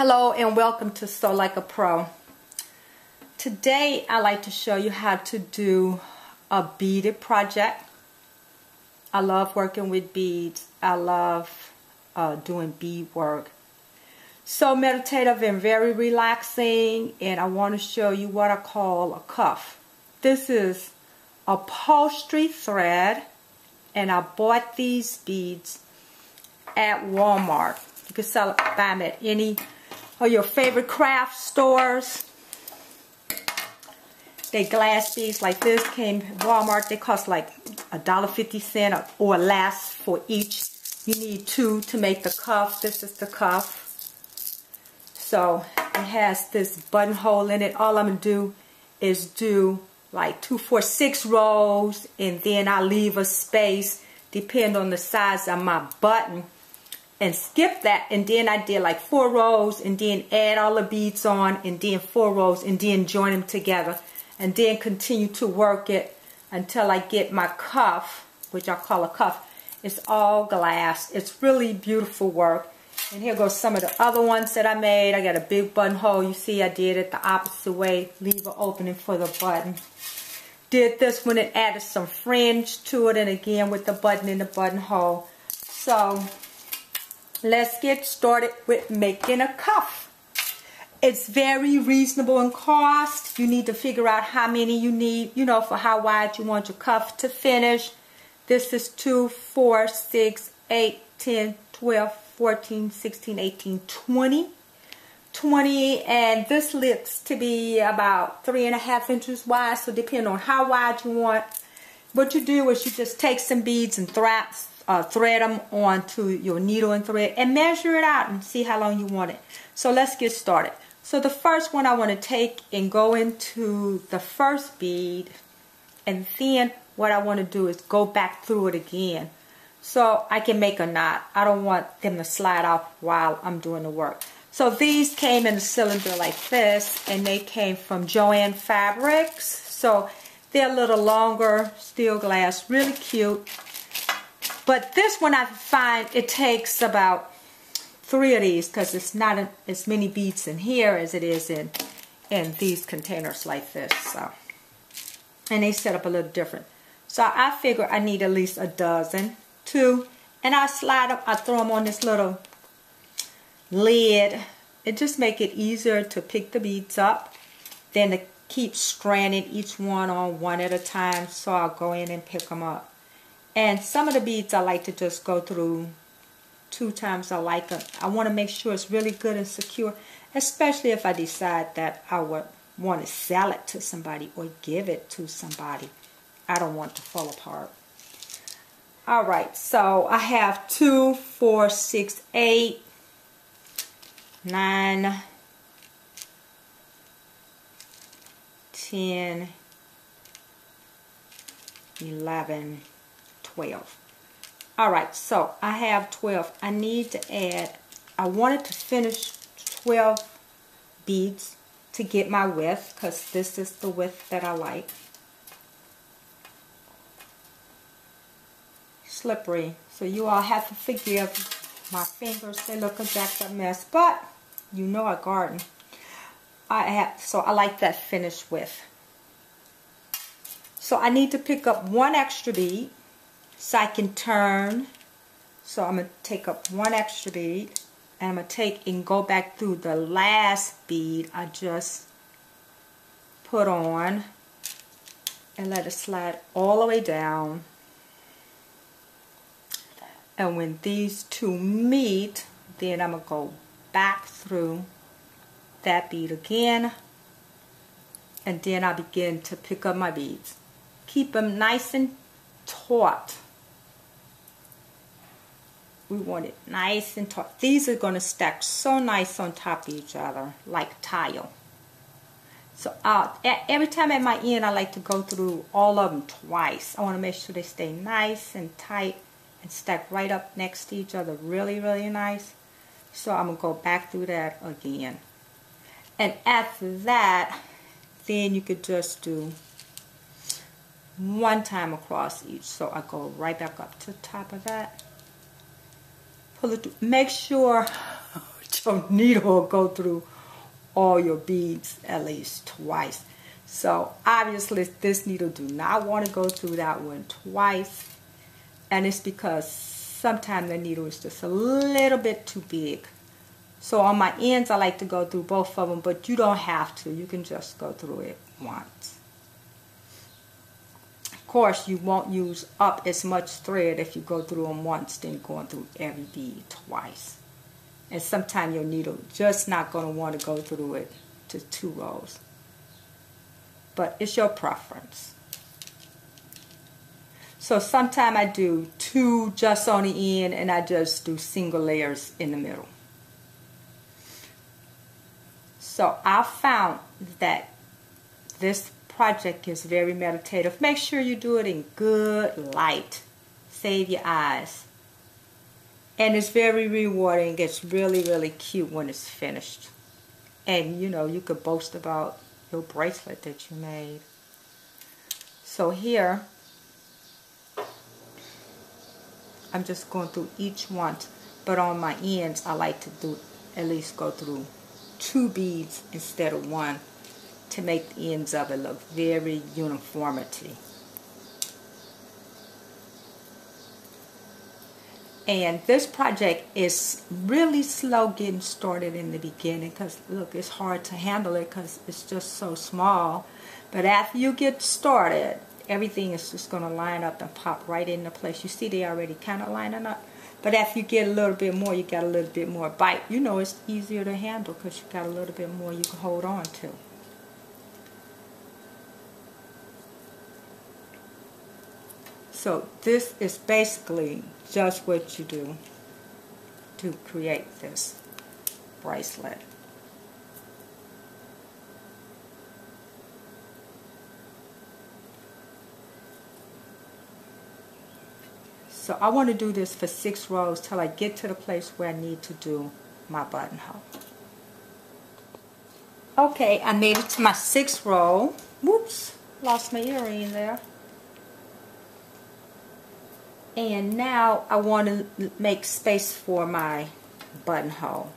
Hello and welcome to Sew Like a Pro. Today I like to show you how to do a beaded project. I love working with beads. I love doing bead work. So meditative and very relaxing, and I want to show you what I call a cuff. This is upholstery thread, and I bought these beads at Walmart. You can buy them at any or your favorite craft stores. They glass beads like this came at Walmart. They cost like $1.50 or less for each. You need two to make the cuff. This is the cuff. So it has this buttonhole in it. All I'm going to do is do like 2, 4, 6 rows, and then I leave a space depending on the size of my button. And skip that, and then I did like 4 rows, and then add all the beads on, and then 4 rows, and then join them together, and then continue to work it until I get my cuff, which I call a cuff. It's all glass. It's really beautiful work. And here goes some of the other ones that I made. I got a big buttonhole. You see I did it the opposite way, leave an opening for the button. Did this one and added some fringe to it, and again with the button in the buttonhole. So let's get started with making a cuff. It's very reasonable in cost. You need to figure out how many you need, you know, for how wide you want your cuff to finish. This is 2, 4, 6, 8, 10, 12, 14, 16, 18, 20. 20, and this looks to be about 3.5 inches wide, so depending on how wide you want. What you do is you just take some beads and thread them onto your needle and thread and measure it out and see how long you want it. So let's get started. So the first one I want to take and go into the first bead, and then what I want to do is go back through it again so I can make a knot. I don't want them to slide off while I'm doing the work. So these came in a cylinder like this, and they came from Joann Fabrics. So they're a little longer, steel glass, really cute. But this one I find it takes about 3 of these, because it's not as many beads in here as it is in these containers like this. So, and they set up a little different. So I figure I need at least a dozen, 2, and I slide them. I throw them on this little lid. It just makes it easier to pick the beads up than to keep stranding each one on one at a time. So I'll go in and pick them up. And some of the beads I like to just go through 2 times. I want to make sure it's really good and secure, especially if I decide that I would want to sell it to somebody or give it to somebody. I don't want it to fall apart. Alright, so I have 2, 4, 6, 8, 9, 10, 11, 12. Alright, so I have 12. I need to add, I wanted to finish 12 beads to get my width, because this is the width that I like. Slippery, so you all have to forgive my fingers. They look a jacked up mess, but you know I garden. So I like that finished width. So I need to pick up 1 extra bead so I can turn. So I'm going to take up 1 extra bead, and I'm going to take and go back through the last bead I just put on and let it slide all the way down. And when these 2 meet, then I'm going to go back through that bead again, and then I begin to pick up my beads. Keep them nice and taut. We want it nice and taut. These are going to stack so nice on top of each other, like tile. So every time at my end, I like to go through all of them twice. I want to make sure they stay nice and tight and stack right up next to each other, really, really nice. So I'm going to go back through that again. And after that, then you could just do 1 time across each. So I go right back up to the top of that. Pull it through. Make sure your needle will go through all your beads at least twice. So obviously this needle do not want to go through that one twice, and it's because sometimes the needle is just a little bit too big. So on my ends I like to go through both of them, but you don't have to. You can just go through it once. Of course you won't use up as much thread if you go through them once than going through every bead twice. And sometimes your needle just not going to want to go through it to 2 rows. But it's your preference. So sometimes I do 2 just on the end, and I just do single layers in the middle. So I found that this project is very meditative. Make sure you do it in good light. Save your eyes. And it's very rewarding. It's really, really cute when it's finished. And, you know, you could boast about your bracelet that you made. So here, I'm just going through each one. But on my ends, I like to do at least go through 2 beads instead of 1 to make the ends of it look very uniformity. And this project is really slow getting started in the beginning because, look, it's hard to handle it because it's just so small. But after you get started, everything is just going to line up and pop right into place. You see they already kind of lining up. But after you get a little bit more, you got a little bit more bite. You know it's easier to handle because you got a little bit more you can hold on to. So this is basically just what you do to create this bracelet. So I want to do this for 6 rows till I get to the place where I need to do my buttonhole. Okay, I made it to my 6th row. Whoops, lost my earring there. And now I want to make space for my buttonhole.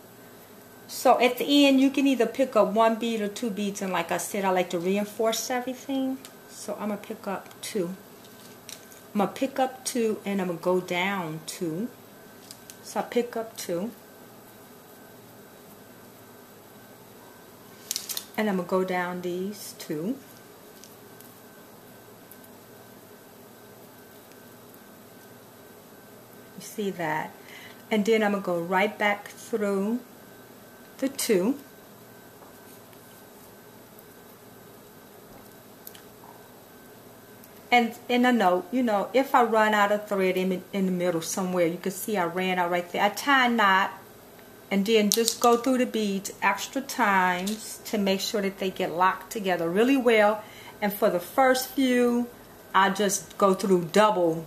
So at the end, you can either pick up 1 bead or 2 beads. And like I said, I like to reinforce everything. So I'm going to pick up 2. I'm going to pick up 2 and I'm going to go down 2. So I pick up 2. And I'm going to go down these 2. See that, and then I'm going to go right back through the 2, and in a note, you know, if I run out of thread in the middle somewhere, you can see I ran out right there. I tie a knot and then just go through the beads extra times to make sure that they get locked together really well. And for the first few, I just go through double.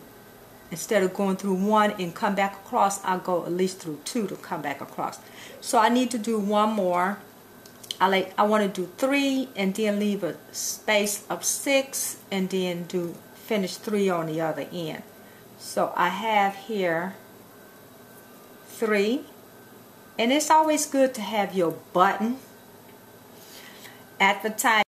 Instead of going through 1 and come back across, I'll go at least through 2 to come back across. So I need to do 1 more. I want to do 3 and then leave a space of 6 and then finish 3 on the other end. So I have here 3, and it's always good to have your button at the time.